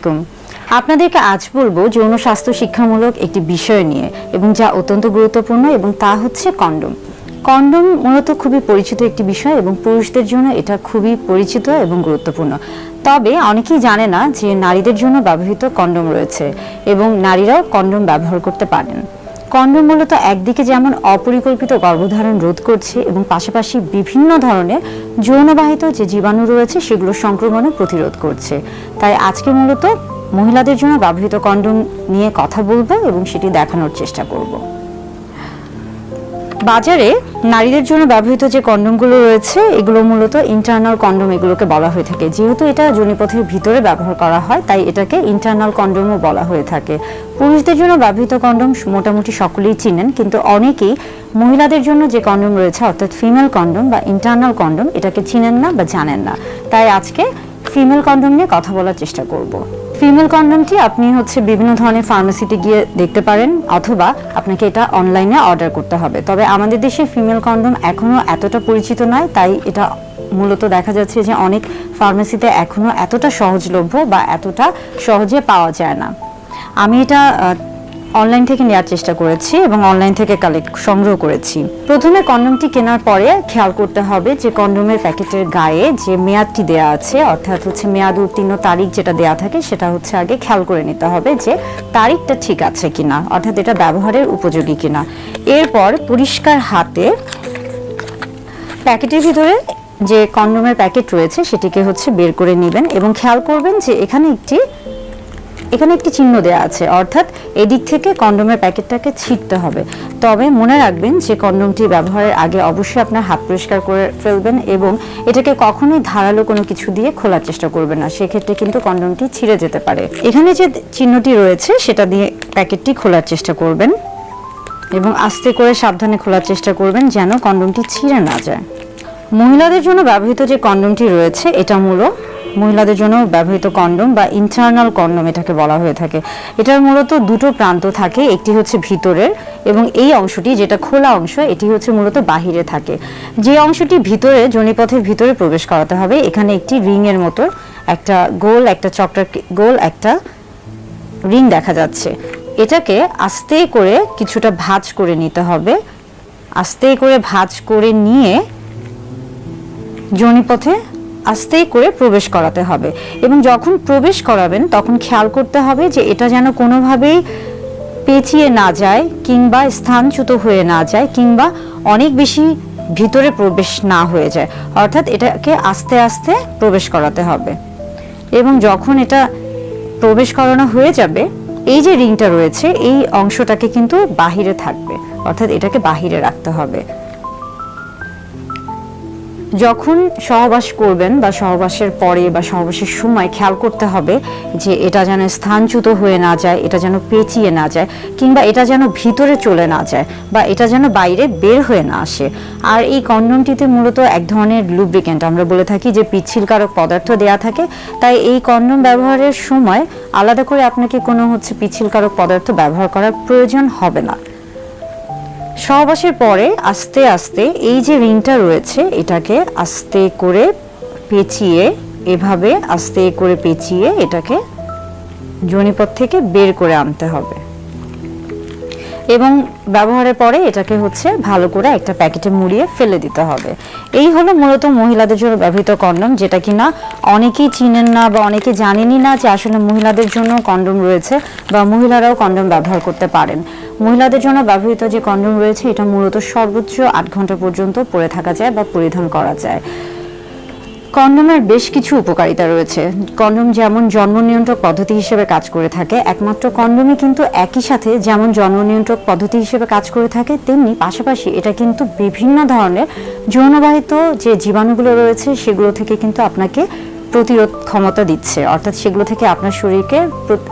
আলাইকুম। আপনাদেরকে আজ বলবো যৌন স্বাস্থ্য শিক্ষামূলক একটি বিষয় নিয়ে এবং যা অত্যন্ত গুরুত্বপূর্ণ এবং তা হচ্ছে কন্ডোম। কন্ডোম মূলত খুবই পরিচিত একটি বিষয় এবং পুরুষদের জন্য এটা খুবই পরিচিত এবং গুরুত্বপূর্ণ। তবে অনেকেই জানে না যে নারীদের জন্য ব্যবহৃত কন্ডোম রয়েছে এবং নারীরাও কন্ডোম ব্যবহার করতে পারেন। কন্ডোম মূলত একদিকে যেমন অপরিকল্পিত গর্ভধারণ রোধ করছে এবং পাশাপাশি বিভিন্ন ধরনের যৌনবাহিত যে জীবাণু রয়েছে সেগুলো সংক্রমণে প্রতিরোধ করছে। তাই আজকে মূলত মহিলাদের জন্য ব্যবহৃত কন্ডোম নিয়ে কথা বলবো এবং সেটি দেখানোর চেষ্টা করব। বাজারে নারীদের জন্য ব্যবহৃত যে কন্ডোমগুলো রয়েছে এগুলো মূলত ইন্টারনাল কন্ডোম এগুলোকে বলা হয়ে থাকে। যেহেতু এটা যোনিপথের ভিতরে ব্যবহার করা হয় তাই এটাকে ইন্টারনাল কন্ডোমও বলা হয়ে থাকে। পুরুষদের জন্য ব্যবহৃত কন্ডোম মোটামুটি সকলেই চিনেন, কিন্তু অনেকেই মহিলাদের জন্য যে কন্ডোম রয়েছে অর্থাৎ ফিমেল কন্ডোম বা ইন্টারনাল কন্ডোম এটাকে চিনেন না বা জানেন না। তাই আজকে ফিমেল কন্ডোম নিয়ে কথা বলার চেষ্টা করব। ফিমেল কন্ডোমটি আপনি বিভিন্ন ধরনের ফার্মেসিতে গিয়ে দেখতে পারেন অথবা আপনাকে এটা অনলাইনে অর্ডার করতে হবে। তবে আমাদের দেশে ফিমেল কন্ডোম এখনো এতটা পরিচিত নয়, তাই এটা মূলত দেখা যাচ্ছে যে অনেক ফার্মেসিতে এখনো এতটা সহজলভ্য বা এতটা সহজে পাওয়া যায় না। আমি এটা অনলাইন থেকে নেওয়ার চেষ্টা করেছি এবং অনলাইন থেকে সংগ্রহ করেছি। প্রথমে কন্ডোমটি কেনার পরে খেয়াল করতে হবে যে কন্ডোমের প্যাকেটের গায়ে যে মেয়াদটি দেয়া আছে অর্থাৎ মেয়াদ উত্তীর্ণ তারিখ যেটা দেয়া থাকে সেটা আগে খেয়াল করে নিতে হবে যে তারিখটা ঠিক আছে কিনা, অর্থাৎ এটা ব্যবহারের উপযোগী কিনা। এরপর পরিষ্কার হাতে প্যাকেটের ভিতরে যে কন্ডোমের প্যাকেট রয়েছে সেটিকে বের করে নেবেন এবং খেয়াল করবেন যে এখানে একটি চিহ্ন দেওয়া আছে, অর্থাৎ এদিক থেকে কন্ডোমের প্যাকেটটাকে ছিঁড়তে হবে। তবে মনে রাখবেন যে কন্ডোমটি ব্যবহারের আগে অবশ্যই আপনার হাত পরিষ্কার করে ফেলবেন এবং এটাকে কখনোই ধারালো কোনো কিছু দিয়ে খোলার চেষ্টা করবেন না, সেক্ষেত্রে কিন্তু কন্ডোমটি ছিঁড়ে যেতে পারে। এখানে যে চিহ্নটি রয়েছে সেটা দিয়ে প্যাকেটটি খোলার চেষ্টা করবেন এবং আস্তে করে সাবধানে খোলার চেষ্টা করবেন যেন কন্ডোমটি ছিঁড়ে না যায়। মহিলাদের জন্য ব্যবহৃত যে কন্ডোমটি রয়েছে এটা মহিলাদের জন্য ব্যবহৃত কন্ডোম বা ইন্টারনাল কন্ডোম এটাকে বলা হয়ে থাকে। এটার মূলত দুটো প্রান্ত থাকে, একটি ভিতরের এবং এই অংশটি যেটা খোলা অংশ এটি মূলত বাহিরে থাকে। যে অংশটি ভিতরে যোনিপথের ভিতরে প্রবেশ করাতে হবে এখানে একটি রিং এর মতো একটা গোল একটা রিং দেখা যাচ্ছে। এটাকে আস্তে করে কিছুটা ভাঁজ করে নিতে হবে। আস্তে করে ভাঁজ করে নিয়ে যোনিপথে আস্তে করে প্রবেশ করাতে হবে এবং যখন প্রবেশ করাবেন তখন খেয়াল করতে হবে যে এটা যেন কোনোভাবেই পেঁচিয়ে না যায় কিংবা স্থানচ্যুত হয়ে না যায় কিংবা অনেক বেশি ভিতরে প্রবেশ না হয়ে যায়, অর্থাৎ এটাকে আস্তে আস্তে প্রবেশ করাতে হবে। এবং যখন এটা প্রবেশ করানো হয়ে যাবে এই যে রিংটা রয়েছে এই অংশটাকে কিন্তু বাহিরে থাকবে, অর্থাৎ এটাকে বাহিরে রাখতে হবে। যখন সহবাস করবেন বা সহবাসের পরে বা সহবাসের সময় খেয়াল করতে হবে যে এটা যেন স্থানচ্যুত হয়ে না যায়, এটা যেন পেঁচিয়ে না যায় কিংবা এটা যেন ভিতরে চলে না যায় বা এটা যেন বাইরে বের হয়ে না আসে। আর এই কন্ডোমটিতে মূলত এক ধরনের লুব্রিকেন্ট আমরা বলে থাকি যে পিচ্ছিলকারক পদার্থ দেয়া থাকে, তাই এই কন্ডোম ব্যবহারের সময় আলাদা করে আপনাকে কোনো পিচ্ছিলকারক পদার্থ ব্যবহার করার প্রয়োজন হবে না। সহবাসের পরে আস্তে আস্তে এই যে রিংটা রয়েছে এটাকে আস্তে করে পেঁচিয়ে আস্তে করে পেঁচিয়ে এটাকে যোনিপথ থেকে বের করে আনতে হবে এবং ব্যবহারের পরে এটাকে ভালো করে একটা প্যাকেটে মুড়িয়ে ফেলে দিতে হবে। এই হলো মূলত মহিলাদের জন্য ব্যবহৃত কন্ডোম, যেটা কিনা অনেকেই চিনেন না বা অনেকে জানেনই না যে আসলে মহিলাদের জন্য কন্ডোম রয়েছে বা মহিলারাও কন্ডোম ব্যবহার করতে পারেন। মহিলাদের জন্য ব্যবহৃত যে কন্ডোম রয়েছে এটা মূলত সর্বোচ্চ 8 ঘন্টা পর্যন্ত পরে থাকা যায় বা পরিধান করা যায়। কন্ডোমের বেশ কিছু উপকারিতা রয়েছে। কন্ডোম যেমন জন্ম নিয়ন্ত্রক পদ্ধতি হিসেবে কাজ করে থাকে, একমাত্র কন্ডোমই কিন্তু একই সাথে যেমন জন্ম নিয়ন্ত্রক পদ্ধতি হিসেবে কাজ করে থাকে তেমনি পাশাপাশি এটা কিন্তু বিভিন্ন ধরনের যৌনবাহিত যে জীবাণুগুলো রয়েছে সেগুলো থেকে কিন্তু আপনাকে প্রতিরোধ ক্ষমতা দিচ্ছে, অর্থাৎ সেগুলো থেকে আপনার শরীরকে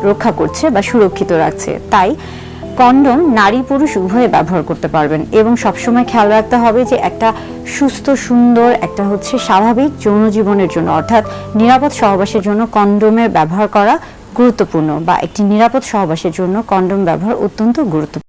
রক্ষা করছে বা সুরক্ষিত রাখছে। তাই কন্ডোম নারী পুরুষ উভয়ে ব্যবহার করতে পারবেন এবং সবসময় খেয়াল রাখতে হবে যে একটা সুস্থ সুন্দর একটা স্বাভাবিক যৌন জীবনের জন্য অর্থাৎ নিরাপদ সহবাসের জন্য কন্ডোমের ব্যবহার করা গুরুত্বপূর্ণ বা একটি নিরাপদ সহবাসের জন্য কন্ডোম ব্যবহার অত্যন্ত গুরুত্বপূর্ণ।